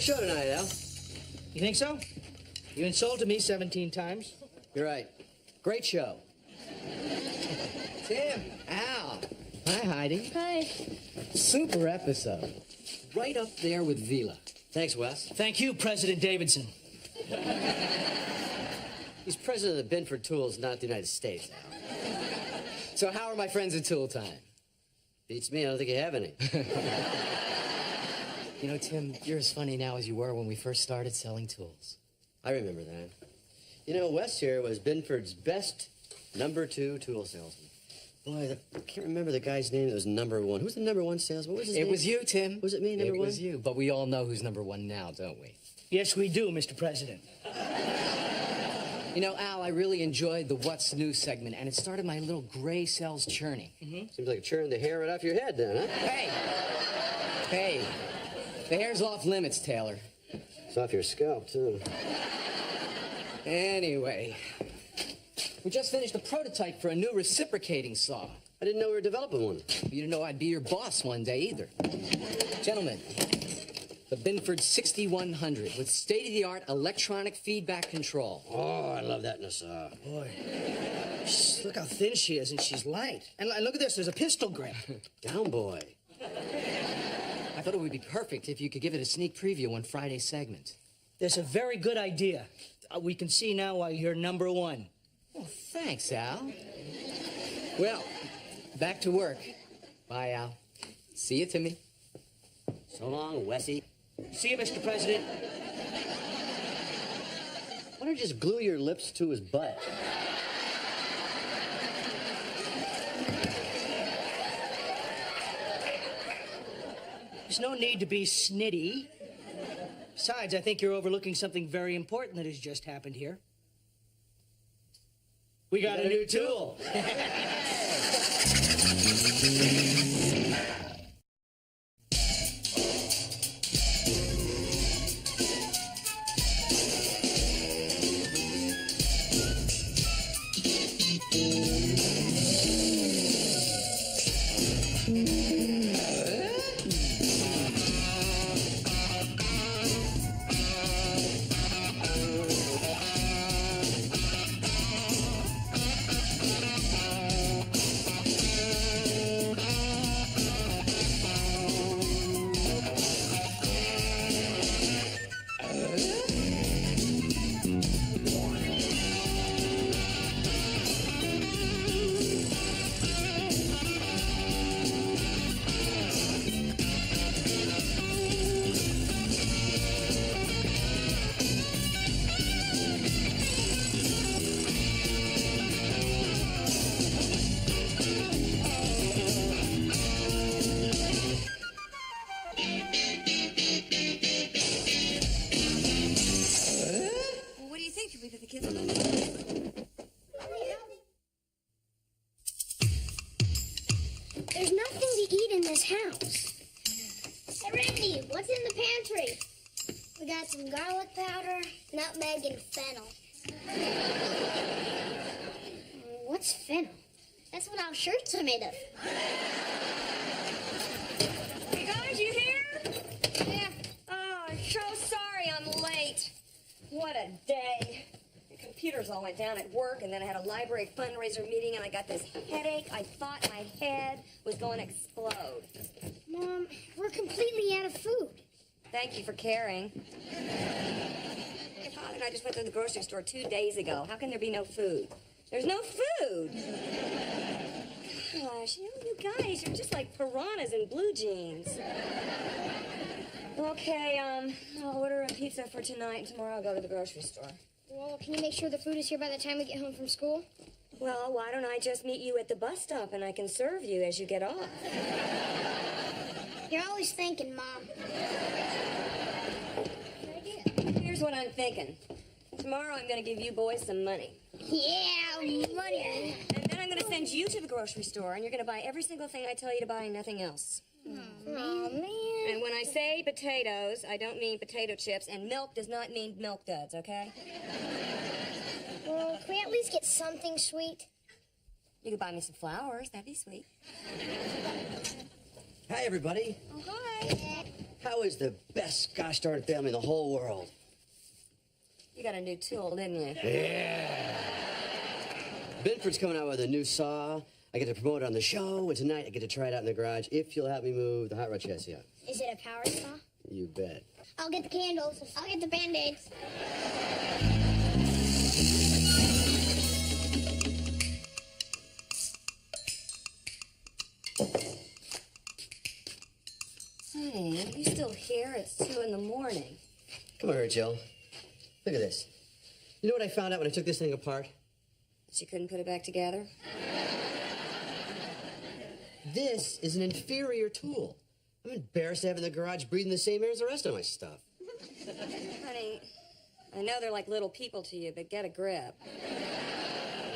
Nice show tonight, Al. You think so? You insulted me 17 times. You're right. Great show. Tim, Al. Hi, Heidi. Hi. Super episode. Right up there with Vila. Thanks, Wes. Thank you, President Davidson. He's president of the Binford Tools, not the United States, Al. So how are my friends at Tool Time? Beats me, I don't think you have any. You know, Tim, you're as funny now as you were when we first started selling tools. I remember that. You know, Wes here was Binford's best #2 tool salesman. Boy, I can't remember the guy's name that was #1. Who's the #1 salesman? What was his name? It was you, Tim. Was it me, #1? It was you, but we all know who's #1 now, don't we? Yes, we do, Mr. President. You know, Al, I really enjoyed the What's New segment, and it started my little gray cells churning. Seems like churning the hair right off your head then, huh? Hey, the hair's off limits, Taylor. It's off your scalp, too. Anyway, we just finished a prototype for a new reciprocating saw. I didn't know we were developing one. You didn't know I'd be your boss one day either. Gentlemen, the Binford 6100 with state-of-the-art electronic feedback control. Oh, I love that in a saw. Boy, look how thin she is, and she's light. And look at this, there's a pistol grip. Down, boy. I thought it would be perfect if you could give it a sneak preview on Friday's segment. That's a very good idea. We can see now why you're #1. Well, thanks, Al. Well, back to work. Bye, Al. See you, Timmy. So long, Wessie. See you, Mr. President. Why don't you just glue your lips to his butt? There's no need to be snitty. Besides, I think you're overlooking something very important that has just happened here. We got a new tool. There's nothing to eat in this house. Hey, Randy, what's in the pantry? We got some garlic powder, nutmeg, and fennel. What's fennel? That's what our shirts are made of. Hey, guys, you here? Yeah. Oh, I'm so sorry I'm late. What a day. The computers all went down at work, and then I had a library fundraiser meeting, and I got this headache. I thought my head was going to explode. Mom, we're completely out of food. Thank you for caring. Your father and I just went to the grocery store 2 days ago. How can there be no food? There's no food. Gosh, you guys, you're just like piranhas in blue jeans. Okay, I'll order a pizza for tonight, and tomorrow I'll go to the grocery store. Well, can you make sure the food is here by the time we get home from school? Well, why don't I just meet you at the bus stop and I can serve you as you get off? You're always thinking, Mom. Here's what I'm thinking. Tomorrow I'm going to give you boys some money. Yeah, money. And then I'm going to send you to the grocery store, and you're going to buy every single thing I tell you to buy and nothing else. Oh, man. And when I say potatoes, I don't mean potato chips, and milk does not mean milk duds, okay? Well, can we at least get something sweet? You could buy me some flowers. That'd be sweet. Hi, everybody. Oh, hi. How is the best gosh darn family in the whole world? You got a new tool, didn't you? Yeah. Binford's coming out with a new saw. I get to promote it on the show, and tonight I get to try it out in the garage if you'll help me move the hot rod chassis out. Is it a power saw? You bet. I'll get the candles. I'll get the Band-Aids. Honey, you still here? It's 2 in the morning. Come over here, Jill. Look at this. You know what I found out when I took this thing apart? She couldn't put it back together? This is an inferior tool. I'm embarrassed to have it in the garage breathing the same air as the rest of my stuff. Honey, I know they're like little people to you, but get a grip.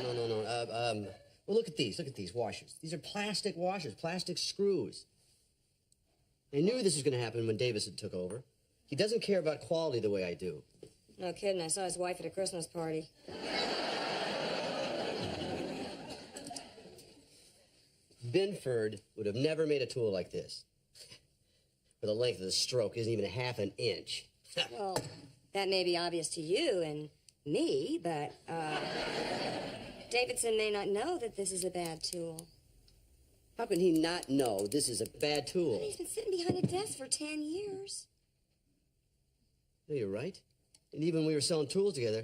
No. Well, look at these. Look at these washers. These are plastic washers, plastic screws. I knew this was going to happen when Davison took over. He doesn't care about quality the way I do. No kidding, I saw his wife at a Christmas party. Binford would have never made a tool like this. For the length of the stroke isn't even half an inch. Well, that may be obvious to you and me, but, Davidson may not know that this is a bad tool. How can he not know this is a bad tool? He's been sitting behind a desk for 10 years. No, you're right. And even when we were selling tools together,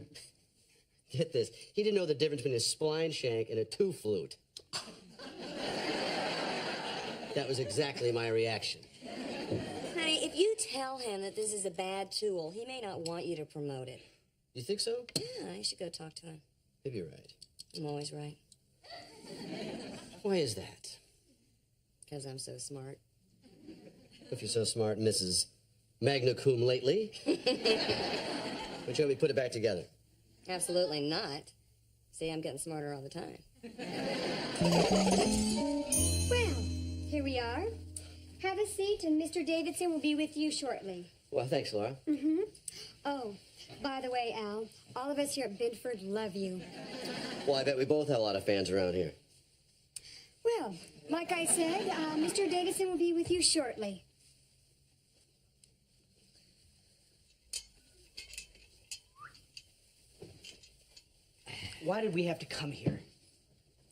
get this, he didn't know the difference between a spline shank and a two-flute. That was exactly my reaction. Honey, if you tell him that this is a bad tool, he may not want you to promote it. You think so? Yeah, you should go talk to him. Maybe you're right. I'm always right. Why is that? Because I'm so smart. If you're so smart, Mrs. Magna cum lately, would you let me put it back together? Absolutely not. See, I'm getting smarter all the time. Well, here we are. Have a seat, and Mr. Davidson will be with you shortly. Well, thanks, Laura. Mm-hmm. Oh, by the way, Al, all of us here at Binford love you. Well, I bet we both have a lot of fans around here. Well, like I said, Mr. Davidson will be with you shortly. Why did we have to come here?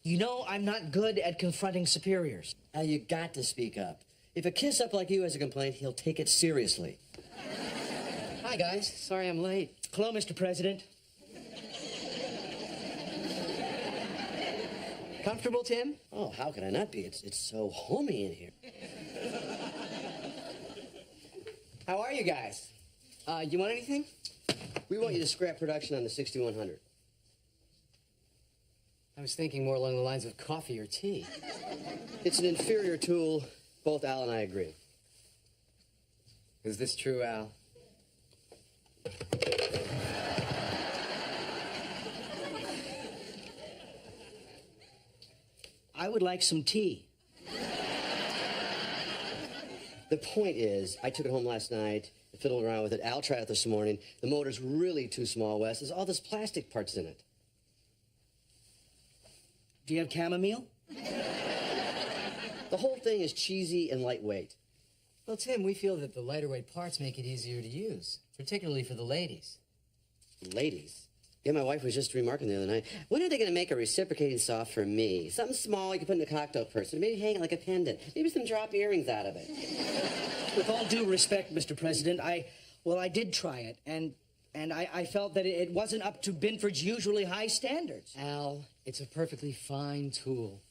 You know I'm not good at confronting superiors. Now, you got to speak up. If a kiss-up like you has a complaint, he'll take it seriously. Hi, guys. Sorry I'm late. Hello, Mr. President. Comfortable, Tim? Oh, how could I not be? It's so homey in here. How are you guys? You want anything? We want you to scrap production on the 6100. I was thinking more along the lines of coffee or tea. It's an inferior tool. Both Al and I agree. Is this true, Al? I would like some tea. The point is, I took it home last night, fiddled around with it. Al tried it this morning. The motor's really too small, Wes. There's all this plastic parts in it. Do you have chamomile? The whole thing is cheesy and lightweight. Well, Tim, we feel that the lighter weight parts make it easier to use, particularly for the ladies. Ladies? Yeah, my wife was just remarking the other night, when are they going to make a reciprocating saw for me? Something small you can put in a cocktail purse, or maybe hang it like a pendant. Maybe some drop earrings out of it. With all due respect, Mr. President, I did try it, and I felt that it wasn't up to Binford's usually high standards. Al, it's a perfectly fine tool.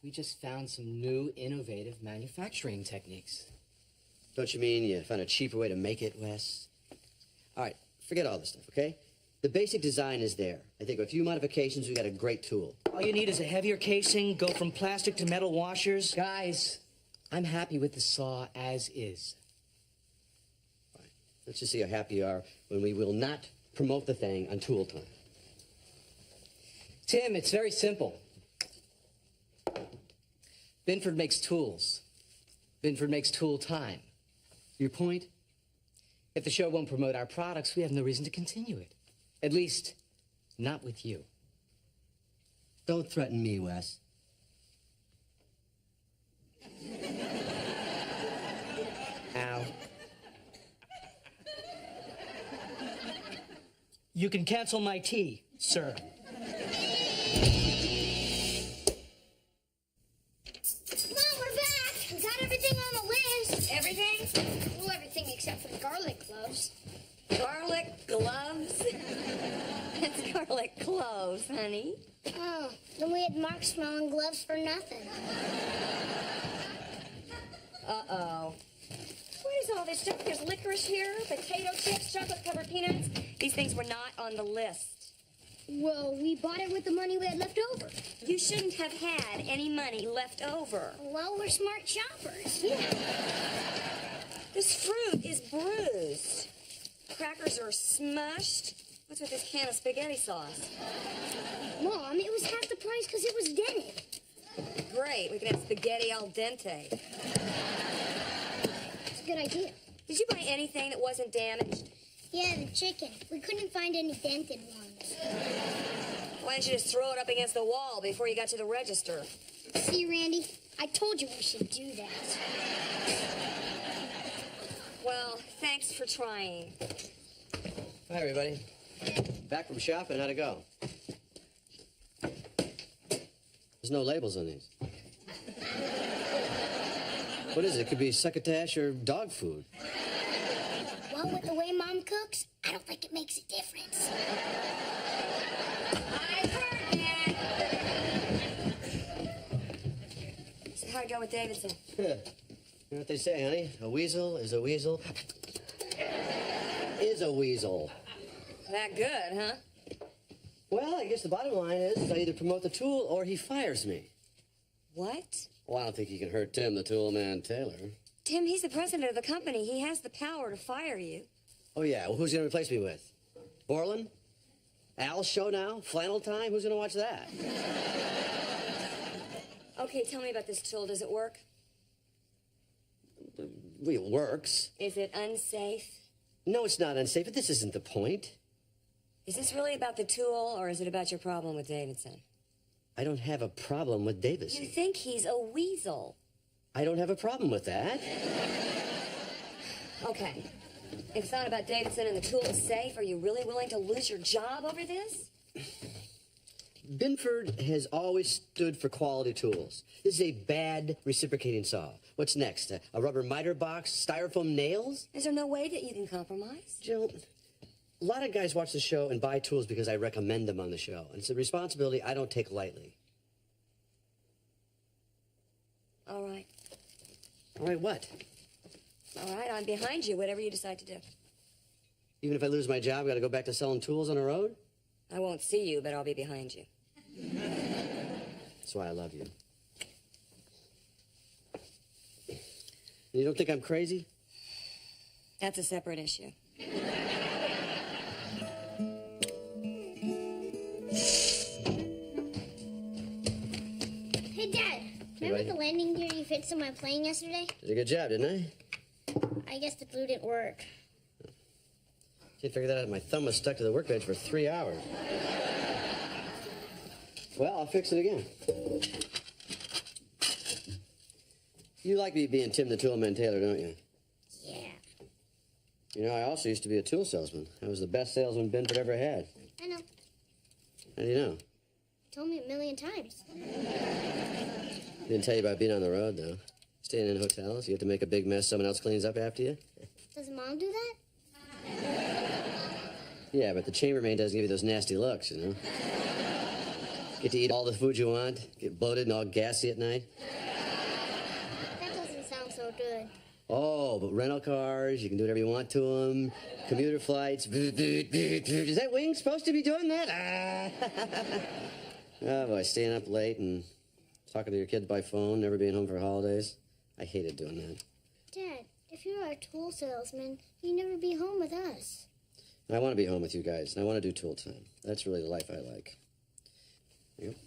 We just found some new, innovative manufacturing techniques. Don't you mean you found a cheaper way to make it, Wes? All right, forget all this stuff, okay? The basic design is there. I think with a few modifications, we got a great tool. All you need is a heavier casing, go from plastic to metal washers. Guys, I'm happy with the saw as is. Fine. Let's just see how happy you are when we will not promote the thing on tool time. Tim, it's very simple. Binford makes tools. Binford makes tool time. Your point? If the show won't promote our products, we have no reason to continue it. At least, not with you. Don't threaten me, Wes. Al, You can cancel my tea, sir. Come on, we're back. We got everything on the list. Everything? Well, everything except for the garlic cloves. Garlic gloves? That's garlic cloves, honey. Oh, then we had Mark smelling gloves for nothing. Uh-oh. What is all this stuff? There's licorice here, potato chips, chocolate-covered peanuts. These things were not on the list. Well, we bought it with the money we had left over. You shouldn't have had any money left over. Well, we're smart shoppers. Yeah. This fruit is bruised. Crackers are smushed. What's with this can of spaghetti sauce? Mom, it was half the price because it was dented. Great, we can have spaghetti al dente. It's a good idea. Did you buy anything that wasn't damaged? Yeah, the chicken. We couldn't find any dented ones. Why didn't you just throw it up against the wall before you got to the register? See, Randy, I told you we should do that. Well, thanks for trying. Hi, everybody. Back from shopping. How'd it go? There's no labels on these. What is it? It could be succotash or dog food. Well, with the way Mom cooks, I don't think it makes a difference. I've heard that. So how'd it go with Davidson? Yeah. You know what they say, honey? A weasel is a weasel. Is a weasel. That good, huh? Well, I guess the bottom line is I either promote the tool or he fires me. What? Well, I don't think you can hurt Tim, the tool man Taylor. Tim, he's the president of the company. He has the power to fire you. Oh, yeah. Well, who's going to replace me with? Borland? Al's show now? Flannel time? Who's going to watch that? Okay, tell me about this tool. Does it work? Well, it works. Is it unsafe? No, it's not unsafe, but this isn't the point. Is this really about the tool, or is it about your problem with Davidson? I don't have a problem with Davidson. You think he's a weasel. I don't have a problem with that. Okay. If it's not about Davidson and the tool is safe, are you really willing to lose your job over this? Binford has always stood for quality tools. This is a bad reciprocating saw. What's next? A rubber miter box? Styrofoam nails? Is there no way that you can compromise? Jill, a lot of guys watch the show and buy tools because I recommend them on the show. And it's a responsibility I don't take lightly. All right. All right, what? All right, I'm behind you, whatever you decide to do. Even if I lose my job, I got to go back to selling tools on the road? I won't see you, but I'll be behind you. That's why I love you. You don't think I'm crazy? That's a separate issue. Hey, Dad. Remember the landing gear you fixed on my plane yesterday? Did a good job, didn't I? I guess the glue didn't work. Can't figure that out. My thumb was stuck to the workbench for 3 hours. Well, I'll fix it again. You like me being Tim the Toolman Taylor, don't you? Yeah. You know, I also used to be a tool salesman. I was the best salesman Binford ever had. I know. How do you know? You told me a million times. Didn't tell you about being on the road, though. Staying in hotels, you have to make a big mess, someone else cleans up after you. Does Mom do that? Yeah, but the chambermaid doesn't give you those nasty looks, you know? Get to eat all the food you want, get bloated and all gassy at night. That doesn't sound so good. Oh, but rental cars, you can do whatever you want to them. Commuter flights. Is that Wing supposed to be doing that? Oh, boy, staying up late and talking to your kids by phone, never being home for holidays. I hated doing that. Dad, if you were a tool salesman, you'd never be home with us. And I want to be home with you guys, and I want to do tool time. That's really the life I like. There you go.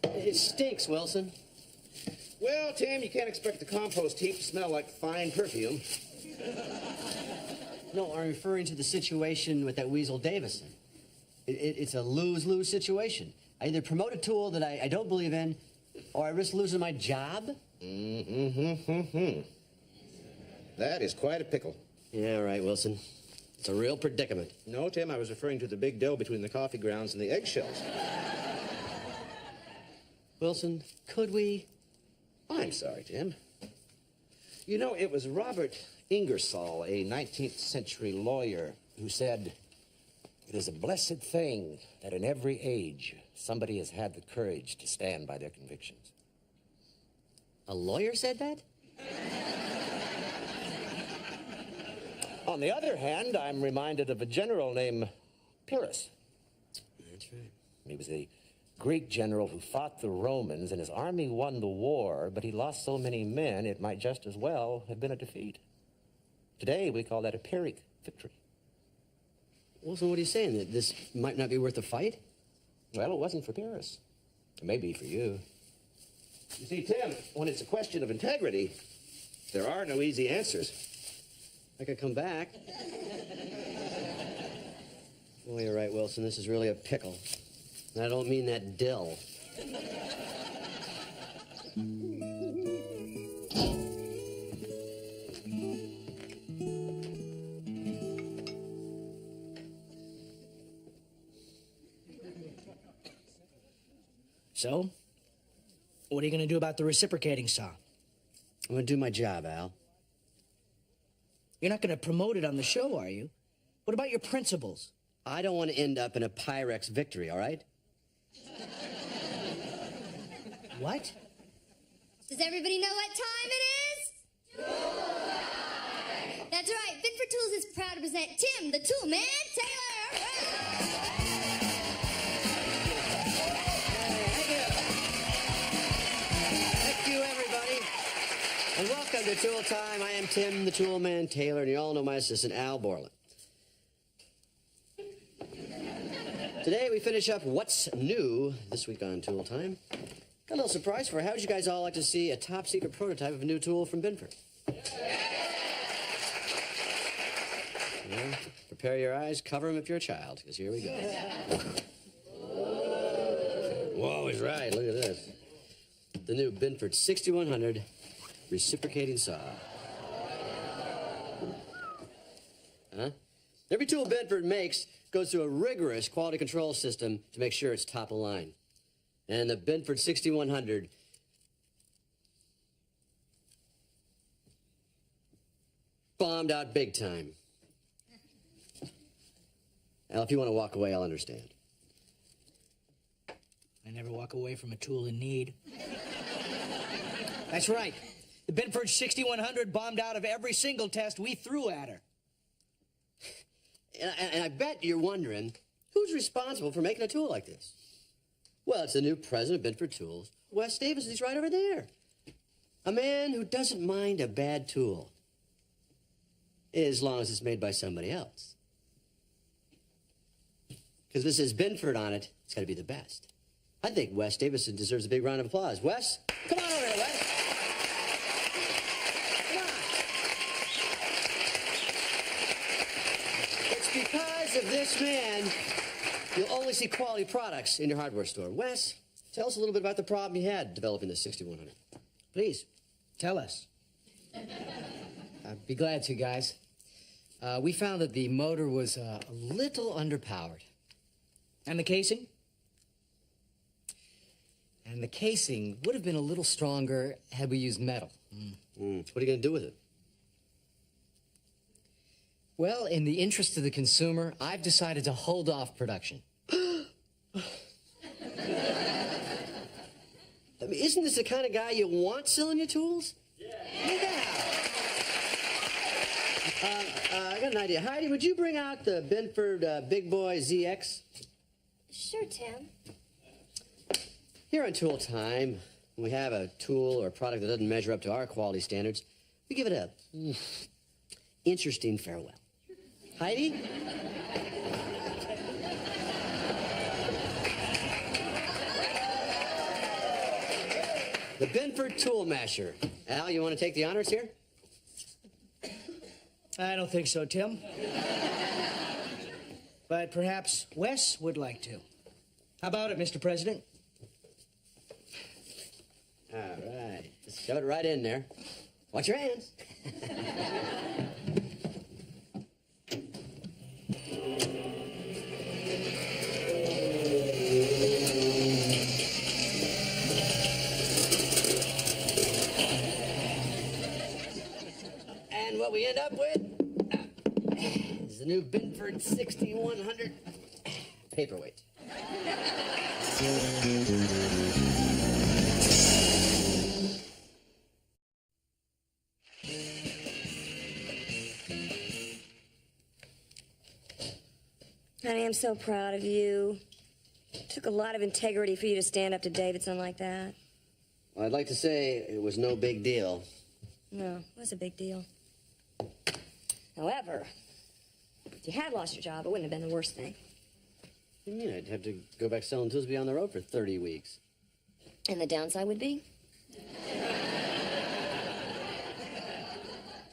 It stinks, Wilson. Well, Tim, you can't expect the compost heap to smell like fine perfume. No, I'm referring to the situation with that weasel Davison. It's a lose-lose situation. I either promote a tool that I don't believe in, or I risk losing my job. That is quite a pickle. Yeah, right, Wilson. It's a real predicament. No, Tim, I was referring to the big dough between the coffee grounds and the eggshells. Wilson, could we? I'm sorry, Tim. You know, it was Robert Ingersoll, a 19th century lawyer, who said, "It is a blessed thing that in every age somebody has had the courage to stand by their convictions." A lawyer said that? On the other hand, I'm reminded of a general named Pyrrhus. That's right. He was a Greek general who fought the Romans, and his army won the war, but he lost so many men, it might just as well have been a defeat. Today, we call that a Pyrrhic victory. Wilson, what are you saying? That this might not be worth a fight? Well, it wasn't for Pyrrhus. It may be for you. You see, Tim, when it's a question of integrity, there are no easy answers. I could come back. Well, you're right, Wilson. This is really a pickle. And I don't mean that dill. So, what are you going to do about the reciprocating saw? I'm going to do my job, Al. You're not going to promote it on the show, are you? What about your principles? I don't want to end up in a Pyrex victory, all right? What? Does everybody know what time it is? Tool time! That's right. Binford Tools is proud to present Tim, the Tool Man Taylor. Thank you, everybody. And welcome to Tool Time. I am Tim, the Tool Man Taylor, and you all know my assistant, Al Borland. Today, we finish up What's New this week on Tool Time. Got a little surprise for you. How would you guys all like to see a top-secret prototype of a new tool from Binford? Yeah, prepare your eyes, cover them if you're a child, because here we go. Whoa, he's right. Look at this. The new Binford 6100 reciprocating saw. Huh? Every tool Binford makes goes through a rigorous quality control system to make sure it's top of line. And the Binford 6100 bombed out big time. Al, if you want to walk away, I'll understand. I never walk away from a tool in need. That's right. The Binford 6100 bombed out of every single test we threw at her. And I bet you're wondering, who's responsible for making a tool like this? Well, it's the new president of Binford Tools, Wes Davis. He's right over there. A man who doesn't mind a bad tool, as long as it's made by somebody else. Because this is Binford on it, it's got to be the best. I think Wes Davison deserves a big round of applause. Wes, come on over here, Wes. Come on. It's because of this man you'll only see quality products in your hardware store. Wes, tell us a little bit about the problem you had developing the 6100. Please, tell us. I'd be glad to, guys. We found that the motor was a little underpowered. And the casing? And the casing would have been a little stronger had we used metal. What are you going to do with it? Well, in the interest of the consumer, I've decided to hold off production. I mean, isn't this the kind of guy you want selling your tools? Yeah. I got an idea. Heidi, would you bring out the Binford Big Boy ZX? Sure, Tim. Here on Tool Time, when we have a tool or a product that doesn't measure up to our quality standards, we give it a interesting farewell. Heidi? The Binford Tool Masher. Al, you want to take the honors here? I don't think so, Tim. But perhaps Wes would like to. How about it, Mr. President? All right. Just shove it right in there. Watch your hands. And what we end up with is the new Binford 6100 paperweight. Honey, I'm so proud of you. It took a lot of integrity for you to stand up to Davidson like that. Well, I'd like to say it was no big deal. No, it was a big deal. However, if you had lost your job, it wouldn't have been the worst thing. What do you mean? I'd have to go back selling tools, be on the road for 30 weeks. And the downside would be?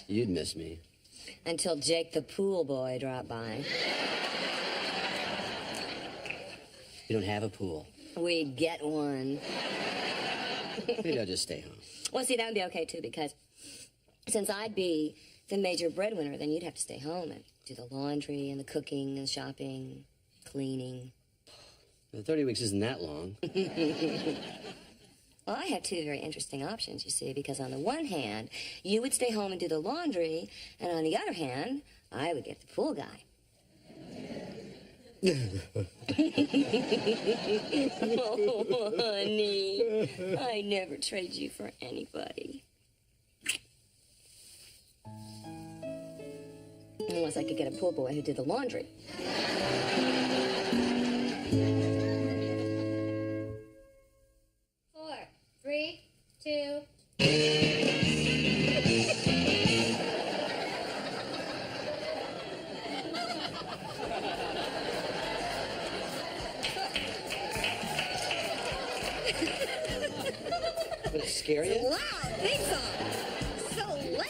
You'd miss me. Until Jake the pool boy dropped by. You don't have a pool. We'd get one. Maybe I'll just stay home. Well, see, that would be okay, too, because since I'd be the major breadwinner, then you'd have to stay home and do the laundry and the cooking and the shopping, cleaning. Well, 30 weeks isn't that long. Well, I have two very interesting options, you see, because on the one hand, you would stay home and do the laundry, and on the other hand, I would get the pool guy. Oh, honey, I never trade you for anybody. Unless I could get a pool boy who did the laundry. 4, 3, 2. Would it scare you? Loud, big song. So loud.